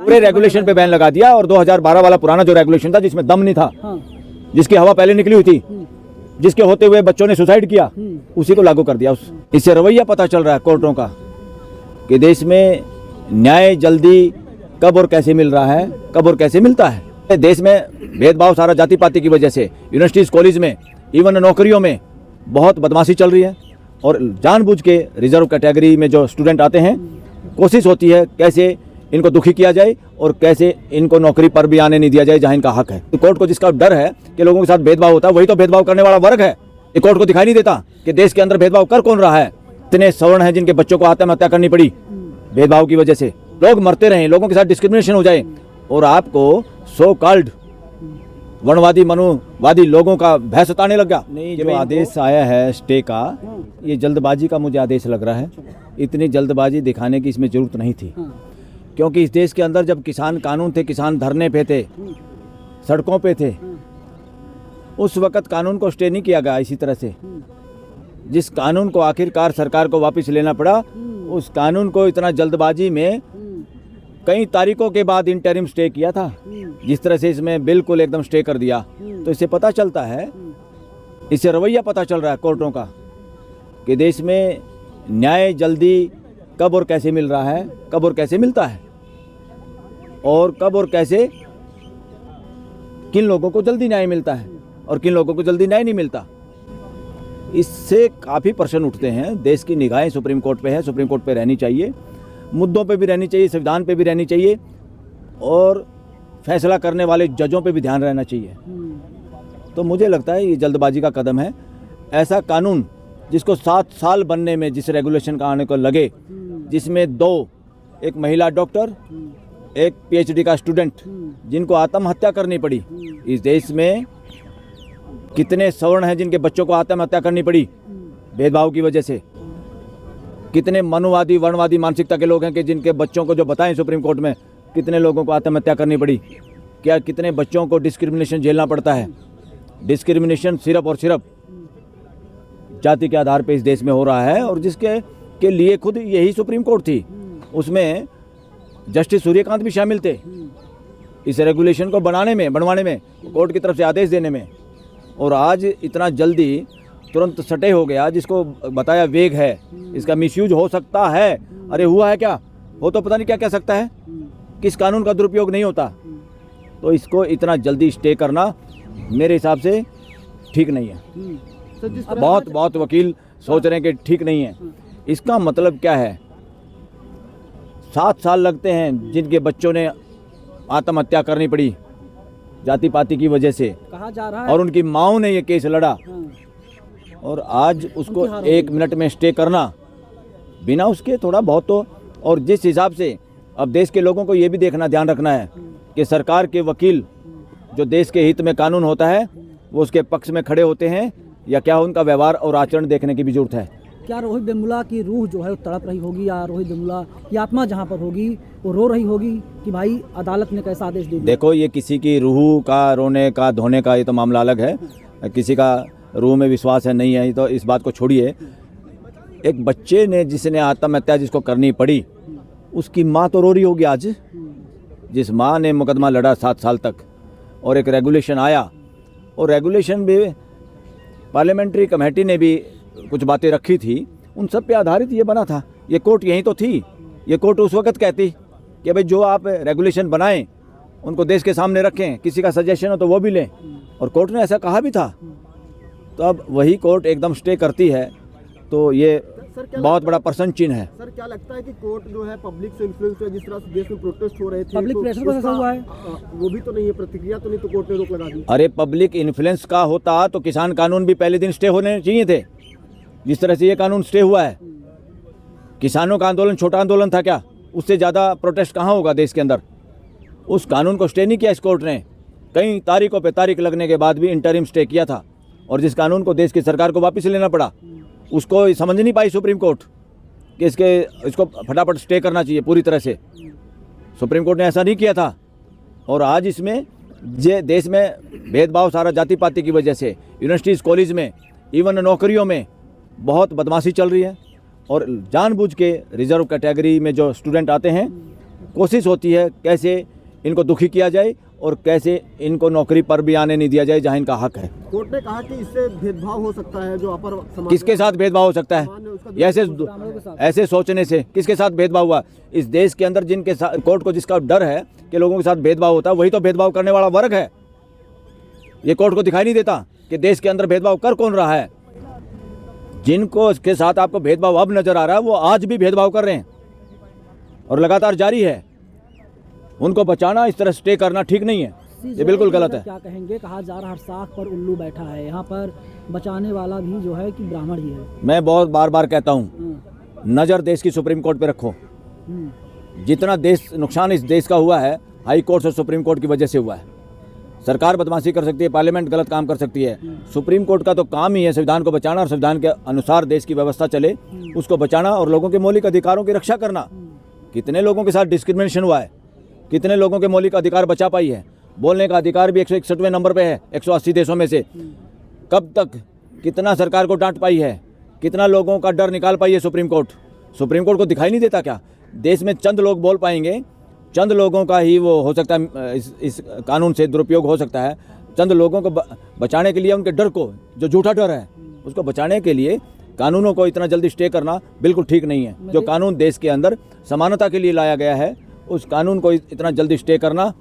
पूरे रेगुलेशन पे बैन लगा दिया और 2012 वाला पुराना जो रेगुलेशन था जिसमें दम नहीं था, जिसकी हवा पहले निकली हुई थी, जिसके होते हुए बच्चों ने सुसाइड किया, उसी को लागू कर दिया। इससे रवैया पता चल रहा है कोर्टों का कि देश में न्याय जल्दी कब और कैसे मिल रहा है, कब और कैसे मिलता है। देश में भेदभाव सारा जाति पाति की वजह से यूनिवर्सिटीज कॉलेज में इवन नौकरियों में बहुत बदमाशी चल रही है और जानबूझ के रिजर्व कैटेगरी में जो स्टूडेंट आते हैं कोशिश होती है कैसे इनको दुखी किया जाए और कैसे इनको नौकरी पर भी आने नहीं दिया जाए जहां इनका हक है। तो कोर्ट को जिसका डर है कि लोगों के साथ भेदभाव होता है वही तो भेदभाव करने वाला वर्ग है। ये कोर्ट को दिखाई नहीं देता कि देश के अंदर भेदभाव कर कौन रहा है। इतने सवर्ण हैं जिनके बच्चों को आत्महत्या करनी पड़ी भेदभाव की वजह से, लोग मरते रहे, लोगों के साथ डिस्क्रिमिनेशन हो जाए और आपको सो कॉल्ड वर्णवादी मनुवादी लोगों का भय सताने लग गया। नहीं, जो आदेश आया है स्टे का, ये जल्दबाजी का मुझे आदेश लग रहा है। इतनी जल्दबाजी दिखाने की इसमें जरूरत नहीं थी, क्योंकि इस देश के अंदर जब किसान कानून थे, किसान धरने पे थे, सड़कों पे थे, उस वक्त कानून को स्टे नहीं किया गया। इसी तरह से जिस कानून को आखिरकार सरकार को वापस लेना पड़ा, उस कानून को इतना जल्दबाजी में कई तारीखों के बाद इंटरिम स्टे किया था। जिस तरह से इसमें बिल्कुल एकदम स्टे कर दिया, तो इससे पता चलता है, इससे रवैया पता चल रहा है कोर्टों का कि देश में न्याय जल्दी कब और कैसे मिल रहा है, कब और कैसे मिलता है और कब और कैसे किन लोगों को जल्दी न्याय मिलता है और किन लोगों को जल्दी न्याय नहीं मिलता। इससे काफ़ी प्रश्न उठते हैं। देश की निगाहें सुप्रीम कोर्ट पे है, सुप्रीम कोर्ट पे रहनी चाहिए, मुद्दों पे भी रहनी चाहिए, संविधान पे भी रहनी चाहिए और फैसला करने वाले जजों पे भी ध्यान रहना चाहिए। तो मुझे लगता है ये जल्दबाजी का कदम है। ऐसा कानून जिसको 7 साल बनने में, जिस रेगुलेशन का आने को लगे, जिसमें 2 एक महिला डॉक्टर, एक PhD का स्टूडेंट जिनको आत्महत्या करनी पड़ी। इस देश में कितने सवर्ण हैं जिनके बच्चों को आत्महत्या करनी पड़ी भेदभाव की वजह से। कितने मनुवादी वर्णवादी मानसिकता के लोग हैं कि जिनके बच्चों को जो बताएं सुप्रीम कोर्ट में कितने लोगों को आत्महत्या करनी पड़ी। क्या कितने बच्चों को डिस्क्रिमिनेशन झेलना पड़ता है। डिस्क्रिमिनेशन सिर्फ और सिर्फ जाति के आधार पर इस देश में हो रहा है और जिसके के लिए खुद यही सुप्रीम कोर्ट थी। उसमें जस्टिस सूर्यकांत भी शामिल थे इस रेगुलेशन को बनवाने में, कोर्ट की तरफ से आदेश देने में। और आज इतना जल्दी तुरंत सटे हो गया, जिसको बताया वेग है, इसका मिसयूज हो सकता है। अरे हुआ है क्या, हो तो पता नहीं क्या कह सकता है, किस कानून का दुरुपयोग नहीं होता। तो इसको इतना जल्दी स्टे करना मेरे हिसाब से ठीक नहीं है। बहुत वकील सोच रहे हैं कि ठीक नहीं है। इसका मतलब क्या है, 7 साल लगते हैं जिनके बच्चों ने आत्महत्या करनी पड़ी जाति पाति की वजह से, कहा जा रहा है, और उनकी माओ ने ये केस लड़ा और आज उसको 1 मिनट में स्टे करना बिना उसके थोड़ा बहुत तो। और जिस हिसाब से अब देश के लोगों को ये भी देखना, ध्यान रखना है कि सरकार के वकील जो देश के हित में कानून होता है वो उसके पक्ष में खड़े होते हैं या क्या उनका व्यवहार और आचरण देखने की भी जरूरत है। क्या रोहित वेमुला की रूह जो है वो तड़प रही होगी, या रोहित वेमुला की आत्मा जहाँ पर होगी वो रो रही होगी कि भाई अदालत ने कैसा आदेश दे दिया। देखो, ये किसी की रूह का रोने का धोने का ये तो मामला अलग है। किसी का रूह में विश्वास है नहीं है तो इस बात को छोड़िए। एक बच्चे ने जिसने आत्महत्या जिसको करनी पड़ी, उसकी माँ तो रो रही होगी आज, जिस माँ ने मुकदमा लड़ा 7 साल तक और एक रेगुलेशन आया और रेगुलेशन भी पार्लियामेंट्री कमेटी ने भी कुछ बातें रखी थी, उन सब पे आधारित ये बना था। ये कोर्ट यहीं तो थी। ये कोर्ट उस वक्त कहती कि भाई जो आप रेगुलेशन बनाएं उनको देश के सामने रखें, किसी का सजेशन हो तो वो भी लें, और कोर्ट ने ऐसा कहा भी था। तो अब वही कोर्ट एकदम स्टे करती है, तो ये बहुत बड़ा प्रश्न चिन्ह है। सर, क्या लगता है कि कोर्ट जो है पब्लिक से इन्फ्लुएंस है, जिस तरह से देश में प्रोटेस्ट हो रहे थे, पब्लिक प्रेशर पर ऐसा हुआ है, वो भी तो नहीं है, प्रतिक्रिया तो नहीं, तो कोर्ट ने रोक लगा दी। अरे पब्लिक इन्फ्लुएंस का होता तो किसान कानून भी पहले दिन स्टे होने चाहिए थे। जिस तरह से ये कानून स्टे हुआ है, किसानों का आंदोलन छोटा आंदोलन था क्या, उससे ज़्यादा प्रोटेस्ट कहाँ होगा देश के अंदर। उस कानून को स्टे नहीं किया इस कोर्ट ने, कई तारीखों पे तारीख लगने के बाद भी इंटरिम स्टे किया था। और जिस कानून को देश की सरकार को वापस लेना पड़ा, उसको समझ नहीं पाई सुप्रीम कोर्ट कि इसको फटाफट स्टे करना चाहिए पूरी तरह से। सुप्रीम कोर्ट ने ऐसा नहीं किया था। और आज इसमें देश में भेदभाव सारा जाति पाति की वजह से यूनिवर्सिटीज़ कॉलेज में इवन नौकरियों में बहुत बदमाशी चल रही है और जानबूझ के रिजर्व कैटेगरी में जो स्टूडेंट आते हैं कोशिश होती है कैसे इनको दुखी किया जाए और कैसे इनको नौकरी पर भी आने नहीं दिया जाए जहां इनका हक है। कोर्ट ने कहा कि इससे भेदभाव हो सकता है, जो अपर समाज किसके साथ भेदभाव हो सकता है? ये ऐसे सोचने से किसके साथ भेदभाव हुआ? इस देश के अंदर जिनके साथ कोर्ट को जिसका डर है कि लोगों के साथ भेदभाव होता है, वही तो भेदभाव करने वाला वर्ग है। ये कोर्ट को दिखाई नहीं देता कि देश के अंदर भेदभाव कर कौन रहा है। जिनको इसके साथ आपको भेदभाव अब नजर आ रहा है वो आज भी भेदभाव कर रहे हैं और लगातार जारी है। उनको बचाना, इस तरह स्टे करना ठीक नहीं है, ये बिल्कुल गलत है। क्या कहेंगे? कहा जा रहा हर साख पर उल्लू बैठा है, यहाँ पर बचाने वाला भी जो है कि ब्राह्मण ही है। मैं बहुत बार बार कहता हूँ, नज़र देश की सुप्रीम कोर्ट पे रखो। जितना देश नुकसान इस देश का हुआ है हाई कोर्ट और सुप्रीम कोर्ट की वजह से हुआ है। सरकार बदमाशी कर सकती है, पार्लियामेंट गलत काम कर सकती है, सुप्रीम कोर्ट का तो काम ही है संविधान को बचाना और संविधान के अनुसार देश की व्यवस्था चले उसको बचाना और लोगों के मौलिक अधिकारों की रक्षा करना। कितने लोगों के साथ डिस्क्रिमिनेशन हुआ है, कितने लोगों के मौलिक अधिकार बचा पाई है। बोलने का अधिकार भी 161वें नंबर पे है 180 देशों में से। कब तक कितना सरकार को डांट पाई है, कितना लोगों का डर निकाल पाई है सुप्रीम कोर्ट। सुप्रीम कोर्ट को दिखाई नहीं देता क्या? देश में चंद लोग बोल पाएंगे, चंद लोगों का ही वो हो सकता है, इस कानून से दुरुपयोग हो सकता है। चंद लोगों को बचाने के लिए, उनके डर को, जो झूठा डर है उसको बचाने के लिए कानूनों को इतना जल्दी स्टे करना बिल्कुल ठीक नहीं है। जो कानून देश के अंदर समानता के लिए लाया गया है उस कानून को इतना जल्दी स्टे करना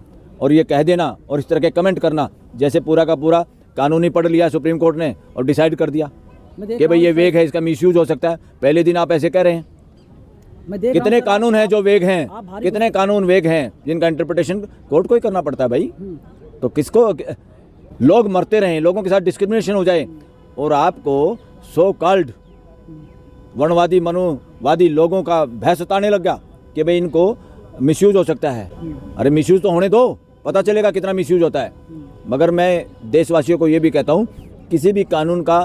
और ये कह देना और इस तरह के कमेंट करना जैसे पूरा का पूरा कानून ही पढ़ लिया सुप्रीम कोर्ट ने और डिसाइड कर दिया कि भाई ये वेग है, इसका मिसयूज हो सकता है। पहले दिन आप ऐसे कह रहे हैं। कितने कानून हैं जो वेग हैं, कितने कानून वेग हैं जिनका इंटरप्रिटेशन कोर्ट को ही करना पड़ता है भाई। तो किसको, लोग मरते रहें, लोगों के साथ डिस्क्रिमिनेशन हो जाए और आपको सो कॉल्ड वर्णवादी मनुवादी लोगों का भय सताने लग गया कि भाई इनको मिसयूज हो सकता है। अरे मिसयूज तो होने दो, पता चलेगा कितना मिसयूज होता है। मगर मैं देशवासियों को ये भी कहता हूँ, किसी भी कानून का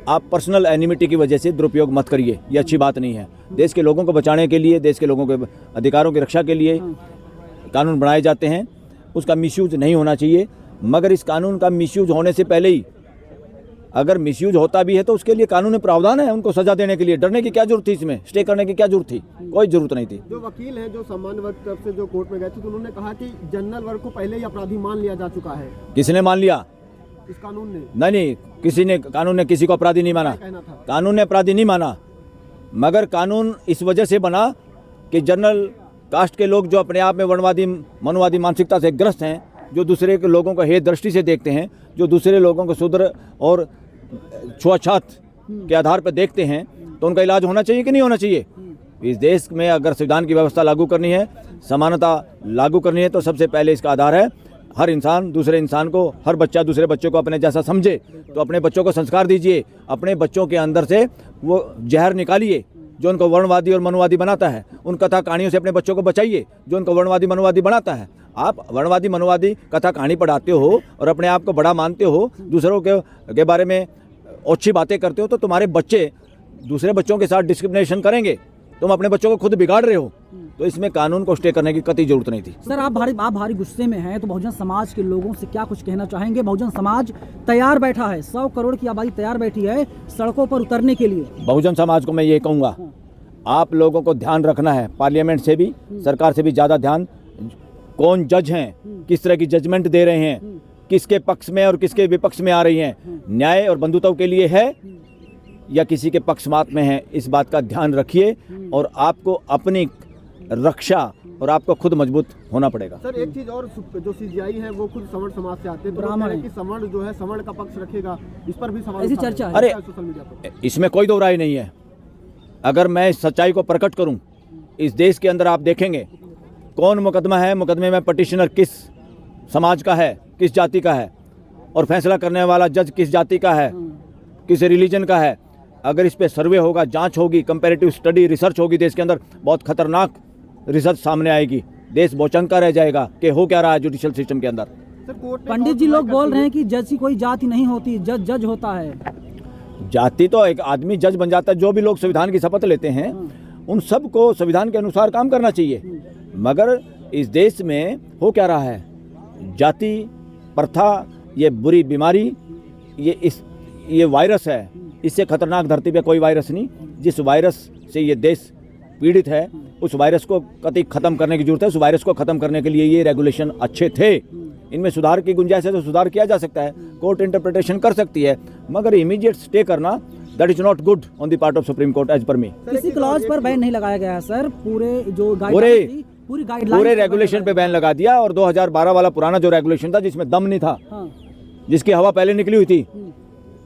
आप पर्सनल एनिमिटी की वजह से दुरुपयोग मत करिए, ये अच्छी बात नहीं है। देश के लोगों को बचाने के लिए, देश के लोगों के अधिकारों की रक्षा के लिए कानून बनाए जाते हैं, उसका मिसयूज नहीं होना चाहिए। मगर इस कानून का मिसयूज होने से पहले ही, अगर मिसयूज होता भी है तो उसके लिए कानूनी प्रावधान है, उनको सजा देने के लिए। डरने की क्या जरूरत थी, इसमें स्टे करने की क्या जरूरत थी? कोई जरूरत नहीं थी। जो वकील हैं, जो सामान्य वर्ग तरफ से जो कोर्ट में गए थे, तो उन्होंने कहा कि जनरल वर्ग को पहले ही अपराधी मान लिया जा चुका है। किसने मान लिया? इस कानून ने नहीं, किसी ने, कानून ने किसी को अपराधी नहीं माना। कानून ने अपराधी नहीं माना, मगर कानून इस वजह से बना कि जनरल कास्ट के लोग जो अपने आप में वर्णवादी मनुवादी मानसिकता से ग्रस्त हैं, जो दूसरे के लोगों को हेय दृष्टि से देखते हैं, जो दूसरे लोगों को शूद्र और छुआछूत के आधार पर देखते हैं, तो उनका इलाज होना चाहिए कि नहीं होना चाहिए? इस देश में अगर संविधान की व्यवस्था लागू करनी है, समानता लागू करनी है, तो सबसे पहले इसका आधार है हर इंसान दूसरे इंसान को, हर बच्चा दूसरे बच्चों को अपने जैसा समझे। तो अपने बच्चों को संस्कार दीजिए, अपने बच्चों के अंदर से वो जहर निकालिए जो उनको वर्णवादी और मनुवादी बनाता है। उन कथा कहानियों से अपने बच्चों को बचाइए जो उनको वर्णवादी मनुवादी बनाता है। आप वर्णवादी मनुवादी कथा कहानी पढ़ाते हो और अपने आप को बड़ा मानते हो, दूसरों के बारे में अच्छी बातें करते हो, तो तुम्हारे बच्चे दूसरे बच्चों के साथ डिस्क्रिमिनेशन करेंगे। तुम अपने बच्चों को खुद बिगाड़ रहे हो। तो इसमें कानून को स्टे करने की कतई जरूरत नहीं थी। सर, आप भारी गुस्से में हैं, तो बहुजन समाज के लोगों से क्या कुछ कहना चाहेंगे? बहुजन समाज तैयार बैठा है, 100 करोड़ की आबादी तैयार बैठी है सड़कों पर उतरने के लिए। बहुजन समाज को मैं ये कहूँगा, आप लोगों को ध्यान रखना है, पार्लियामेंट से भी, सरकार से भी ज़्यादा ध्यान, कौन जज हैं, किस तरह की जजमेंट दे रहे हैं, किसके पक्ष में और किसके विपक्ष में आ रही हैं, न्याय और बंधुत्व के लिए है या किसी के पक्षपात में है, इस बात का ध्यान रखिए और आपको अपनी रक्षा और आपको खुद मजबूत होना पड़ेगा। सर, एक चीज और, जो सीजीआई है वो खुद सवर्ण समाज से आते हैं, ब्राह्मण है कि सवर्ण जो है सवर्ण का पक्ष रखेगा, इस पर भी सवाल ऐसी चर्चा है। अरे सोशल मीडिया पर, इसमें कोई दो राय नहीं है। अगर मैं इस सच्चाई को प्रकट करूं, इस देश के अंदर आप देखेंगे कौन मुकदमा है, मुकदमे में पटिशनर किस समाज का है, किस जाति का है, और फैसला करने वाला जज किस जाति का है, किस रिलीजन का है। अगर इस पे सर्वे होगा, जांच होगी, कंपैरेटिव स्टडी रिसर्च होगी देश के अंदर, बहुत खतरनाक रिसर्च सामने आएगी। देश बोचंका रह जाएगा कि हो क्या रहा है जुडिशियल सिस्टम के अंदर। पंडित जी लोग बोल रहे हैं कि जज की कोई जाति नहीं होती, जज जज होता है। जाति तो एक आदमी जज बन जाता है। जो भी लोग संविधान की शपथ लेते हैं उन सब को संविधान के अनुसार काम करना चाहिए। मगर इस देश में हो क्या रहा है, जाति प्रथा, ये बुरी बीमारी, ये वायरस है। इससे खतरनाक धरती पे कोई वायरस नहीं। जिस वायरस से ये देश पीड़ित है उस वायरस को कतई खत्म करने की जरूरत है। उस वायरस को खत्म करने के लिए ये रेगुलेशन अच्छे थे, इनमें सुधार की गुंजाइश है तो सुधार किया जा सकता है, कोर्ट इंटरप्रिटेशन कर सकती है, मगर इमीडिएट स्टे करना that is not good on the part of supreme court as per me. किसी क्लॉज पर बैन नहीं लगाया गया है सर, पूरे जो पूरी गाइडलाइन पूरे रेगुलेशन पे बैन लगा दिया और 2012 वाला पुराना जो रेगुलेशन था जिसमें दम नहीं था, जिसकी हवा पहले निकली हुई थी,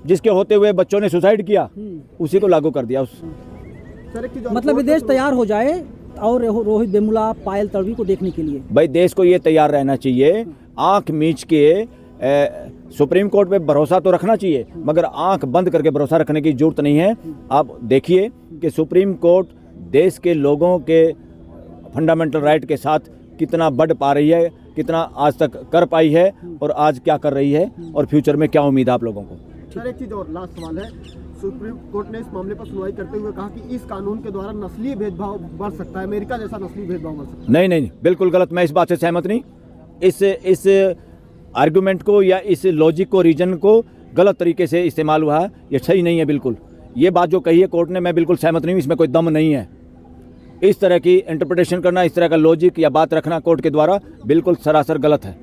जिसके होते हुए बच्चों ने सुसाइड किया, उसी को लागू कर दिया। मतलब विदेश तैयार हो जाए और रोहित वेमुला, पायल तड़वी को देखने के लिए। भाई देश को ये तैयार रहना चाहिए, आंख मीच के सुप्रीम कोर्ट पे भरोसा तो रखना चाहिए, मगर आंख बंद करके भरोसा रखने की जरूरत नहीं है। आप देखिए कि सुप्रीम कोर्ट देश के लोगों के फंडामेंटल राइट के साथ कितना बढ़ पा रही है, कितना आज तक कर पाई है और आज क्या कर रही है और फ्यूचर में क्या उम्मीद है आप लोगों को। सर एक चीज़ और लास्ट सवाल है, सुप्रीम कोर्ट ने इस मामले पर सुनवाई करते हुए कहा कि इस कानून के द्वारा नस्लीय भेदभाव बढ़ सकता है, अमेरिका जैसा नस्लीय भेदभाव बढ़ सकता है। नहीं नहीं, बिल्कुल गलत, मैं इस बात से सहमत नहीं। इस आर्गुमेंट को या इस लॉजिक को, रीजन को गलत तरीके से इस्तेमाल हुआ है, ये सही नहीं है बिल्कुल। ये बात जो कही है कोर्ट ने, मैं बिल्कुल सहमत नहीं हूँ, इसमें कोई दम नहीं है। इस तरह की इंटरप्रिटेशन करना, इस तरह का लॉजिक या बात रखना कोर्ट के द्वारा बिल्कुल सरासर गलत है।